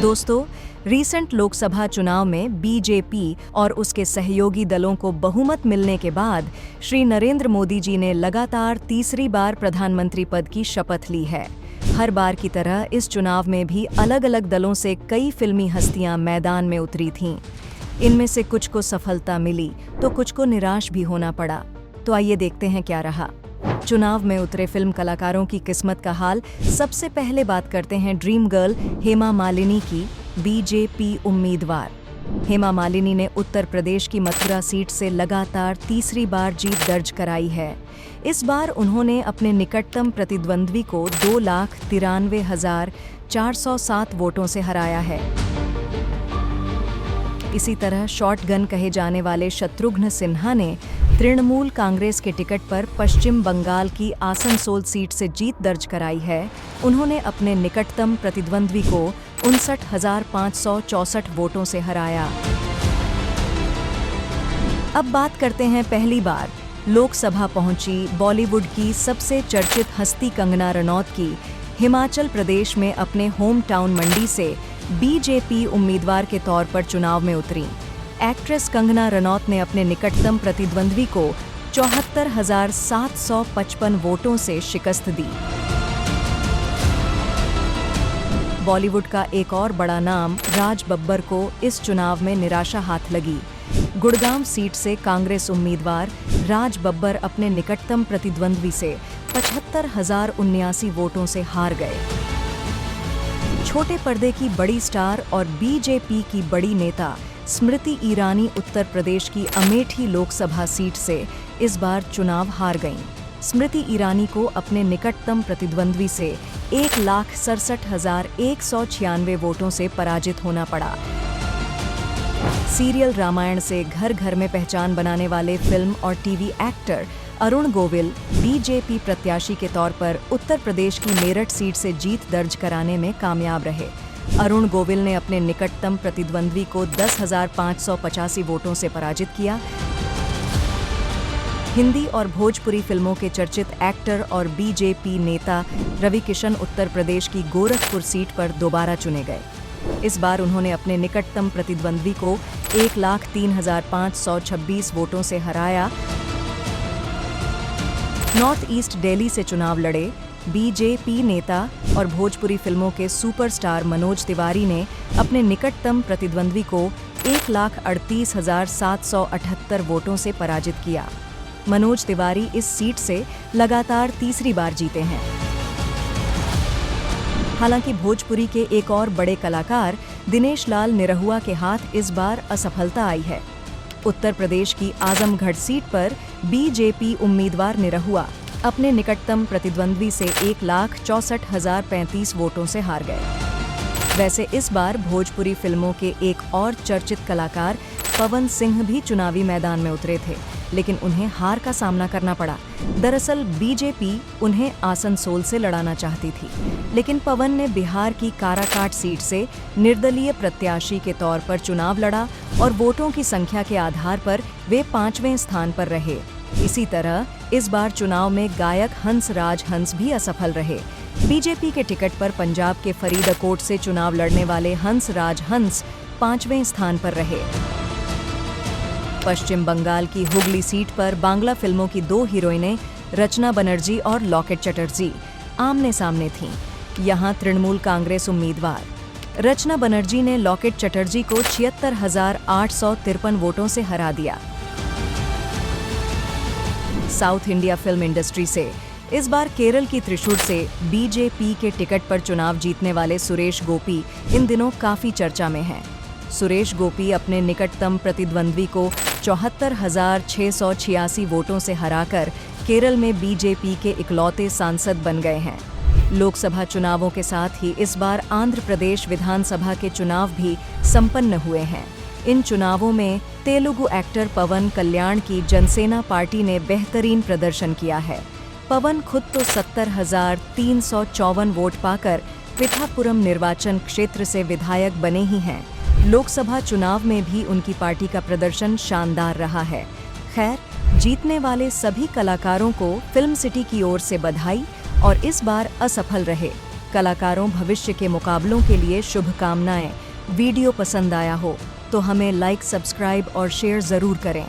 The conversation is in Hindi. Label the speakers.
Speaker 1: दोस्तों, रीसेंट लोकसभा चुनाव में बीजेपी और उसके सहयोगी दलों को बहुमत मिलने के बाद श्री नरेंद्र मोदी जी ने लगातार तीसरी बार प्रधानमंत्री पद की शपथ ली है। हर बार की तरह इस चुनाव में भी अलग-अलग दलों से कई फिल्मी हस्तियां मैदान में उतरी थीं। इनमें से कुछ को सफलता मिली तो कुछ को निराश भी होना पड़ा। तो आइए देखते हैं क्या रहा। चुनाव में उतरे फिल्म कलाकारों की किस्मत का हाल। सबसे पहले बात करते हैं ड्रीम गर्ल हेमा मालिनी की, बीजेपी उम्मीदवार। हेमा मालिनी ने उत्तर प्रदेश की मथुरा सीट से लगातार तीसरी बार जीत दर्ज कराई है। इस बार उन्होंने अपने निकटतम प्रतिद्वंद्वी को 2,93,407 वोटों से हराया है। इसी तरह शॉटगन कहे जाने वाले शत्रुघ्न सिन्हा ने तृणमूल कांग्रेस के टिकट पर पश्चिम बंगाल की आसनसोल सीट से जीत दर्ज कराई है। उन्होंने अपने निकटतम प्रतिद्वंद्वी को 59,564 वोटों से हराया। अब बात करते हैं पहली बार लोकसभा पहुंची बॉलीवुड की सबसे चर्चित हस्ती कंगना रनौत की। हिमाचल प्रदेश में अपने होम टाउन मंडी से बीजेपी उम्मीदवार के तौर पर चुनाव में उतरी। एक्ट्रेस कंगना रनौत ने अपने निकटतम प्रतिद्वंद्वी को 74,755 वोटों से शिकस्त दी। बॉलीवुड का एक और बड़ा नाम राज बब्बर को इस चुनाव में निराशा हाथ लगी। गुड़गांव सीट से कांग्रेस उम्मीदवार राज बब्बर अपने निकटतम प्रतिद्वंद्वी से 75,079 वोटों से हार गए। छोटे पर्दे की बड़ी स्टार और बीजेपी की बड़ी नेता स्मृति ईरानी उत्तर प्रदेश की अमेठी लोकसभा सीट से इस बार चुनाव हार गईं। स्मृति ईरानी को अपने निकटतम प्रतिद्वंद्वी से 1,67,196 वोटों से पराजित होना पड़ा। सीरियल रामायण से घर घर में पहचान बनाने वाले फिल्म और TV actor Arun Govil BJP प्रत्याशी के तौर पर उत्तर प्रदेश की मेरठ सीट से जीत दर्ज कराने में कामयाब रहे। अरुण गोविल ने अपने निकटतम प्रतिद्वंद्वी को 10,585 वोटों से पराजित किया। हिंदी और भोजपुरी फिल्मों के चर्चित एक्टर और बीजेपी नेता रवि किशन उत्तर प्रदेश की गोरखपुर सीट पर दोबारा चुने गए। इस बार उन्होंने अपने निकटतम प्रतिद्वंद्वी को 1,03,526 वोटों से हराया। नॉर्थ ईस्ट दिल्ली से चुनाव लड़े बीजेपी नेता और भोजपुरी फिल्मों के सुपरस्टार मनोज तिवारी ने अपने निकटतम प्रतिद्वंद्वी को 1,38,778 वोटों से पराजित किया। मनोज तिवारी इस सीट से लगातार तीसरी बार जीते हैं। हालांकि भोजपुरी के एक और बड़े कलाकार दिनेश लाल निरहुआ के हाथ इस बार असफलता आई है। उत्तर प्रदेश की आजमगढ़ सीट पर बीजेपी उम्मीदवार निरहुआ अपने निकटतम प्रतिद्वंद्वी से 1,64,035 वोटों से हार गए। वैसे इस बार भोजपुरी फिल्मों के एक और चर्चित कलाकार पवन सिंह भी चुनावी मैदान में उतरे थे, लेकिन उन्हें हार का सामना करना पड़ा। दरअसल बीजेपी उन्हें आसनसोल से लड़ाना चाहती थी, लेकिन पवन ने बिहार की काराकाट सीट से निर्दलीय प्रत्याशी के तौर पर चुनाव लड़ा और वोटों की संख्या के आधार पर वे 5वें स्थान पर रहे। इसी तरह इस बार चुनाव में गायक हंस राज हंस भी असफल रहे। बीजेपी के टिकट पर पंजाब के फरीदकोट से चुनाव लड़ने वाले हंस राज हंस 5वें स्थान पर रहे। पश्चिम बंगाल की हुगली सीट पर बांग्ला फिल्मों की 2 हीरोइनें रचना बनर्जी और लॉकेट चटर्जी आमने सामने थीं। यहां तृणमूल कांग्रेस उम्मीदवार रचना बनर्जी ने लॉकेट चटर्जी को 76,853 वोटों से हरा दिया। साउथ इंडिया फिल्म इंडस्ट्री से इस बार केरल की त्रिशूर से बीजेपी के टिकट पर चुनाव जीतने वाले सुरेश गोपी इन दिनों काफी चर्चा में हैं। सुरेश गोपी अपने निकटतम प्रतिद्वंद्वी को 74,686 वोटों से हराकर केरल में बीजेपी के इकलौते सांसद बन गए हैं। लोकसभा चुनावों के साथ ही इस बार आंध्र प्रदेश विधानसभा के चुनाव भी संपन्न हुए हैं। इन चुनावों में तेलुगु एक्टर पवन कल्याण की जनसेना पार्टी ने बेहतरीन प्रदर्शन किया है। पवन खुद तो 70,354 वोट पाकर पिठापुरम निर्वाचन क्षेत्र से विधायक बने ही हैं। लोकसभा चुनाव में भी उनकी पार्टी का प्रदर्शन शानदार रहा है। खैर, जीतने वाले सभी कलाकारों को फिल्म सिटी की ओर से बधाई और इस बार असफल रहे कलाकारों भविष्य के मुकाबलों के लिए शुभकामनाएं। वीडियो पसंद आया हो तो हमें लाइक, सब्सक्राइब और शेयर ज़रूर करें।